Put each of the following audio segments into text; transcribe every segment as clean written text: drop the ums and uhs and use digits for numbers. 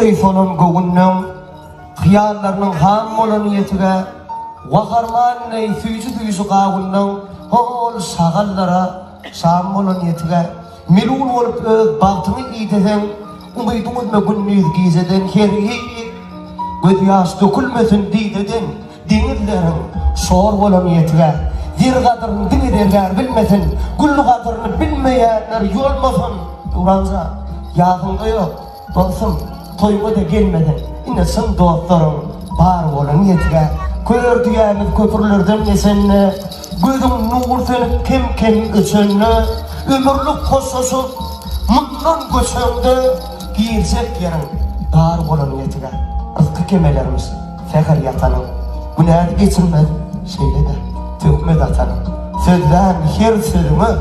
Ünley solan gögünden hıyallarının ham olan niyetine vakarman ney füyüsü kağından hol sağallara sam olan niyetine milun olup baktını iyiden umaydumuz me günnüz gizeden heriyi gödyas dökülmesin dideden denizlerin sor olan niyetine bir kadırını dinlerler bilmesin güllü kadırını bilmeyenler yolmasın uğranza yakında yok dostum toyma da gelmeden inesin dostlarım bar olan niyetine kördüğümüz köprülerden nesenle gözüm nur sönüp kem içinle ömürlük koşusu bundan göçümde girsek yerin dar olan niyetine rızkı kemelerimiz fekar yatanın günah geçilmez şeyle de tökmez atanın sözden her sözümü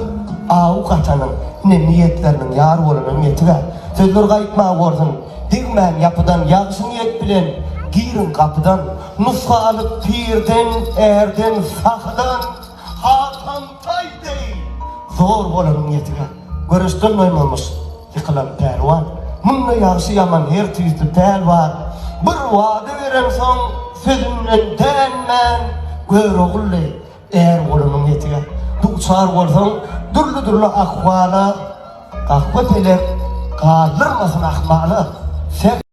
avuk atanın ne niyetlerinin yar olan niyetine sözler kayıtma vurdun digmen yapıdan yakşı niyet bilen girin kapıdan nuska alıp pirden erden sakıdan hatan tay değil zor olan niyetine görüştün oymamış yıkılan pervan bununla yakşı yaman her tüyüzlü tel var bir vade veren son sözümden denmen gör oğullu eğer olan niyetine tuğçar olsan dürlü akvala kahve peler kaldırmasın akmalı